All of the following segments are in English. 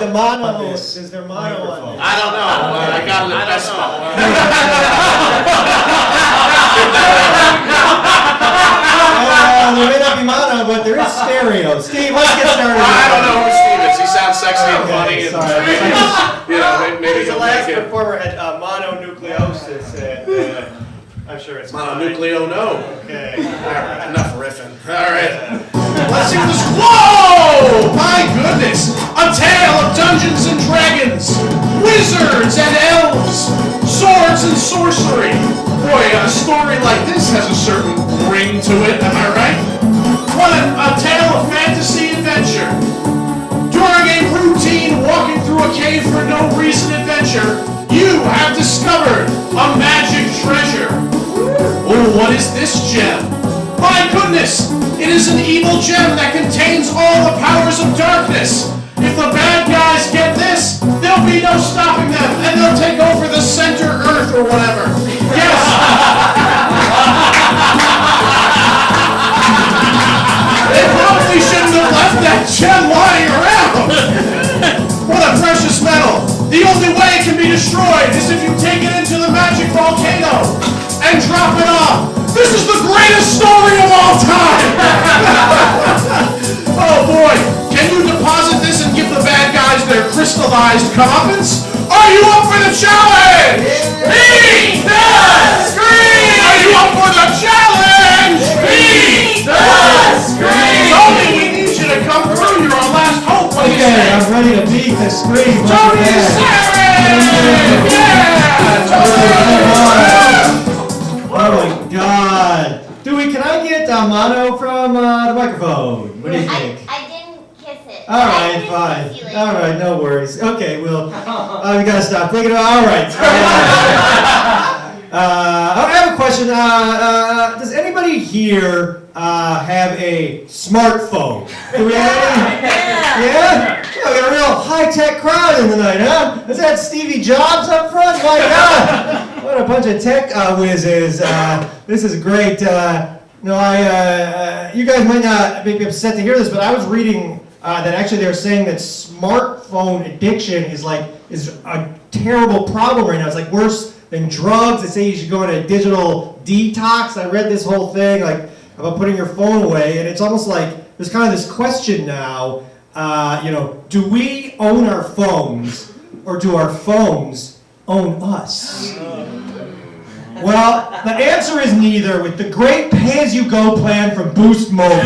the mono, is there mono on this? I don't know, but I got it at Best Buy. There may not be mono, but there is stereo. Steve, let's get started. I don't know who Steve is. He sounds sexy and funny, and sorry. you know, maybe The he'll last make it. performer had mononucleosis. I'm sure it's Mononucleo, no. Okay. All right, enough riffing. All right. Let's see this. Whoa! My goodness! A tale of Dungeons and Dragons, wizards and elves, swords and sorcery. Boy, a story like this has a certain ring to it, am I right? What a tale of fantasy adventure. During a routine walking through a cave for no reason adventure, you have discovered a magic treasure. Oh, what is this gem? My goodness! It is an evil gem that contains all the powers of darkness. If the bad guys get this, there'll be no stopping them, and they'll take over the center Earth or whatever. Yes! They probably shouldn't have left that gem lying around. What a precious metal. The only way it can be destroyed is if you take it into the magic volcano and drop it off. This is the greatest story of all time! Oh boy, can you deposit this and give the bad guys their crystallized comeuppance? Are you up for the challenge? Me, the scream! Are you up for the challenge? Me, the scream! Tony, we need you to come through. You're our last hope. What do you Okay, say? I'm ready to beat the screen. Tony Sarin! Yeah! Tony! Oh my God. Dewey, can I get mono from the microphone? What do you think? I didn't kiss it. All right, fine. All right, no worries. Okay, well, we gotta stop thinking about. All right. I have a question. Does anybody here have a smartphone? Do we have any? Yeah? We got a real high-tech crowd in the night, huh? Is that Stevie Jobs up front? My God! What a bunch of tech whizzes. This is great. You guys might not be upset to hear this, but I was reading that actually they're saying that smartphone addiction is a terrible problem right now. It's like worse than drugs. They say you should go on a digital detox. I read this whole thing about putting your phone away, and it's almost like there's kind of this question now. Do we own our phones, or do our phones own us? Well, the answer is neither with the great pay-as-you-go plan from Boost Mobile.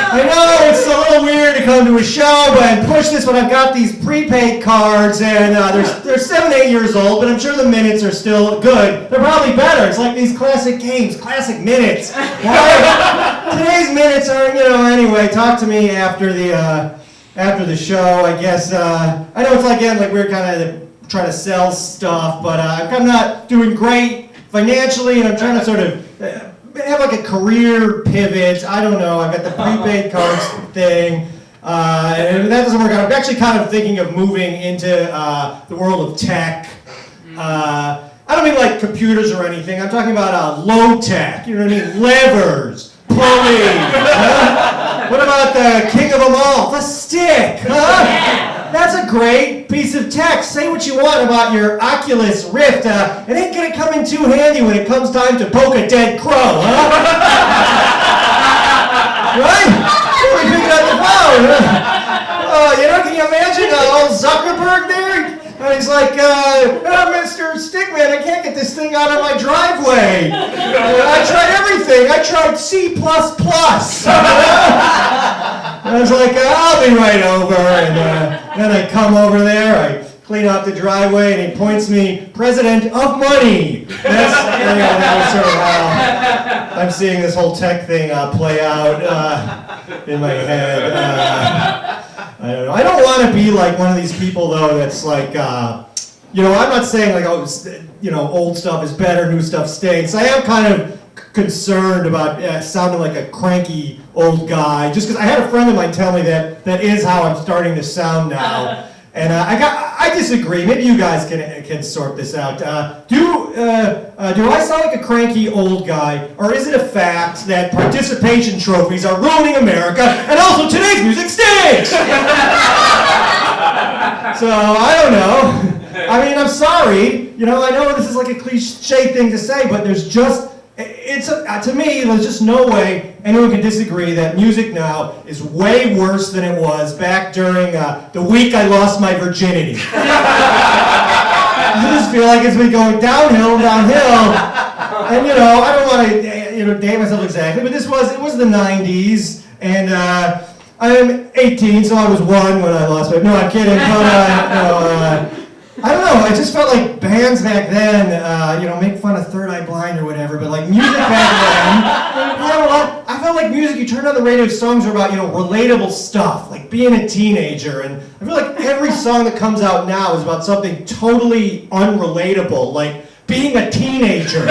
I know it's a little weird to come to a show and push this when I've got these prepaid cards and they're 7, 8 years old, but I'm sure the minutes are still good. They're probably better. It's like these classic games, classic minutes. Today's minutes are, anyway, talk to me after the show, I guess. I know it's like we're kind of trying to sell stuff, but I'm not doing great financially, and I'm trying to sort of have like a career pivot. I don't know. I've got the prepaid cards thing, and that doesn't work out. I'm actually kind of thinking of moving into the world of tech. I don't mean like computers or anything. I'm talking about low tech. You know what I mean? Levers, pulleys. What about the king of them all, the stick? Huh? That's a great piece of tech. Say what you want about your Oculus Rift. It ain't gonna come in too handy when it comes time to poke a dead crow, huh? Right? We picked up the phone. Can you imagine old Zuckerberg there? And he's like, Mr. Stickman, I can't get this thing out of my driveway. I tried everything. I tried C++. I was like, I'll be right over. And then I come over there, I clean out the driveway, and he points me, President of Money. That was sort of how I'm seeing this whole tech thing play out in my head. I don't know. I don't want to be like one of these people, though, that's like, I'm not saying like, old stuff is better, new stuff stinks. I am kind of concerned about sounding like a cranky old guy, just because I had a friend of mine tell me that is how I'm starting to sound now. And I I disagree. Maybe you guys can sort this out. Do I sound like a cranky old guy, or is it a fact that participation trophies are ruining America, and also today's music stinks? So I don't know. I mean, I'm sorry. I know this is like a cliche thing to say, but there's just to me, there's just no way anyone can disagree that music now is way worse than it was back during the week I lost my virginity. I just feel like it's been going downhill. And I don't want to date myself exactly, but it was the 90s, and I'm 18, so I was 1 when I lost my. No, I'm kidding. But I don't know. I just felt like bands back then, make fun of Third Eye Blind or whatever, but like music back then, I felt like music, you turn on the radio, songs are about, relatable stuff, like being a teenager, and I feel like every song that comes out now is about something totally unrelatable, like being a teenager.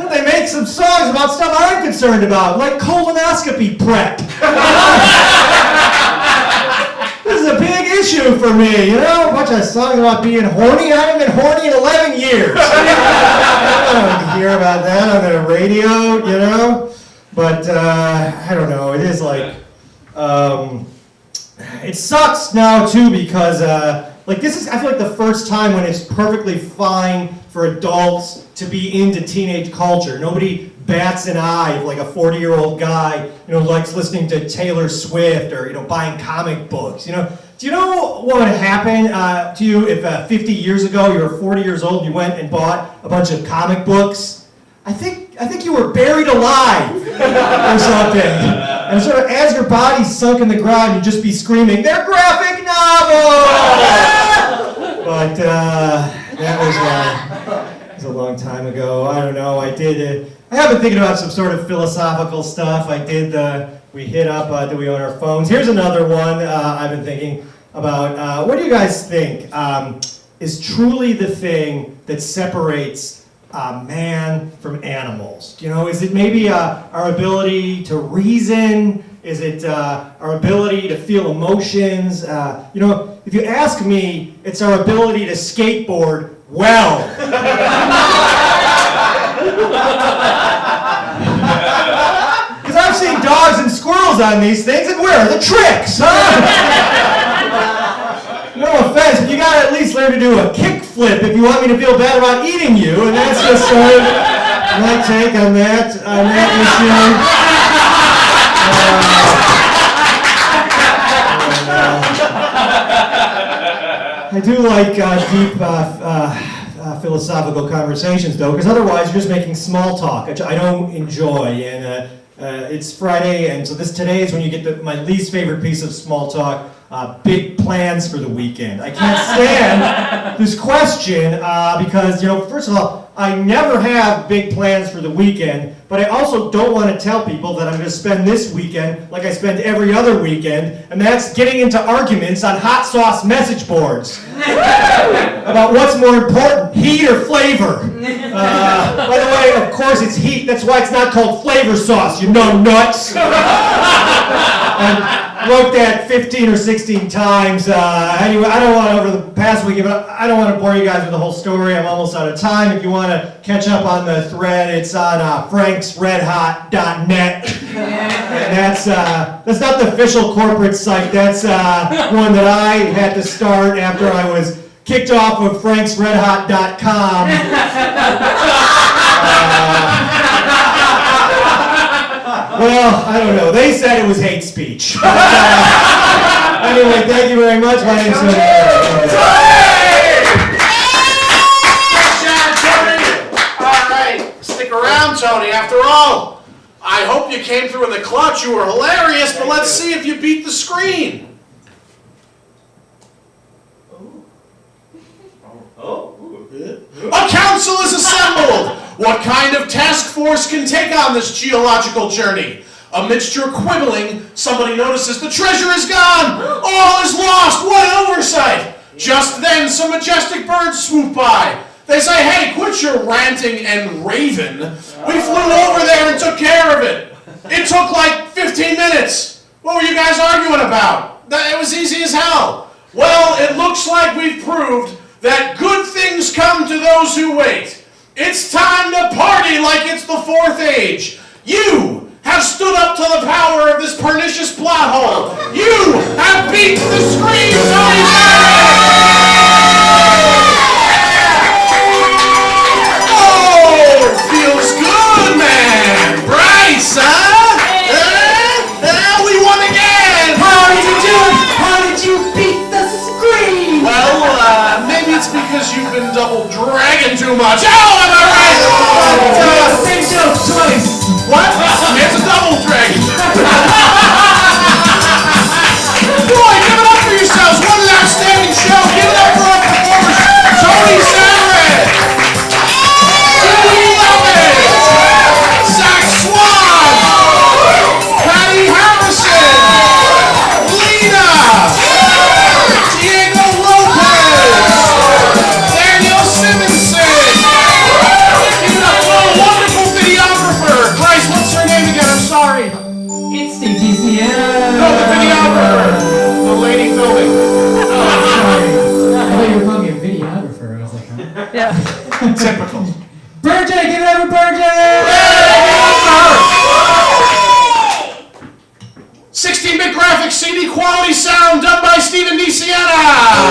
They make some songs about stuff I'm concerned about, like colonoscopy prep. This is a big issue for me, a bunch of songs about being horny. I haven't been horny in 11 years. I don't hear about that on the radio, But I don't know. It is like, it sucks now too because this is, I feel like the first time when it's perfectly fine for adults to be into teenage culture. Nobody bats an eye if like a 40-year-old guy, likes listening to Taylor Swift or, buying comic books, Do you know what would happen to you if 50 years ago you were 40 years old and you went and bought a bunch of comic books? I think you were buried alive or something. And sort of as your body's sunk in the ground, you'd just be screaming, "They're graphic novels!" But that was a long time ago. I don't know. I have been thinking about some sort of philosophical stuff. We hit up, do we own our phones? Here's another one I've been thinking about. What do you guys think is truly the thing that separates man from animals? Is it maybe our ability to reason? Is it our ability to feel emotions? If you ask me, it's our ability to skateboard well. Because I've seen dogs and squirrels on these things, and where are the tricks, huh? No offense, but you gotta at least learn to do a kick flip if you want me to feel bad about eating you, and that's just sort of my take on that issue. I do like deep philosophical conversations, though, because otherwise you're just making small talk, which I don't enjoy. And it's Friday, and so today is when you get my least favorite piece of small talk. Big plans for the weekend. I can't stand this question because, first of all, I never have big plans for the weekend, but I also don't want to tell people that I'm going to spend this weekend like I spend every other weekend, and that's getting into arguments on hot sauce message boards about what's more important, heat or flavor. By the way, of course it's heat. That's why it's not called flavor sauce, you know nuts. I wrote that 15 or 16 times. Anyway, I don't want to, over the past week, but I don't want to bore you guys with the whole story. I'm almost out of time. If you want to catch up on the thread, it's on franksredhot.net. And that's not the official corporate site. That's one that I had to start after I was kicked off of franksredhot.com. Well, I don't know. They said it was hate speech. Anyway, thank you very much. My name's Tony. All right, stick around, Tony. After all, I hope you came through in the clutch. You were hilarious, but let's see if you beat the screen. A council is assembled! What kind of task force can take on this geological journey? Amidst your quibbling, somebody notices the treasure is gone! All is lost! What an oversight! Just then, some majestic birds swoop by. They say, "Hey, quit your ranting and raving. We flew over there and took care of it." It took like 15 minutes. What were you guys arguing about? It was easy as hell. Well, it looks like we've proved that good things come to those who wait. It's time to party like it's the fourth age. You have stood up to the power of this pernicious plot hole. You have beaten the scream, Tony Oh, feels good, man. Bryce, huh? We won again. How did you do it? How did you beat the scream? Well, maybe it's because you've been double dragging too much. Oh, am I right? Same joke twice. What? It's a double dragon. Boy, give it up for yourselves. What an outstanding show. Give it up for our performers. Tony Sanred. Julie Levin. Zach Swan. Patty Harrison. Lena. Diego Lopez. Daniel Simonson. Give it up for a wonderful videographer. Bryce, what's her name again? I'm sorry. It's Steve DCM. No, the videographer. The lady filming. Sorry. I thought you were calling me a videographer. I was like, huh? Yeah. Typical. Burgess, give it up for Burgess! 16-bit graphics, CD quality sound done by Steven DeSiena.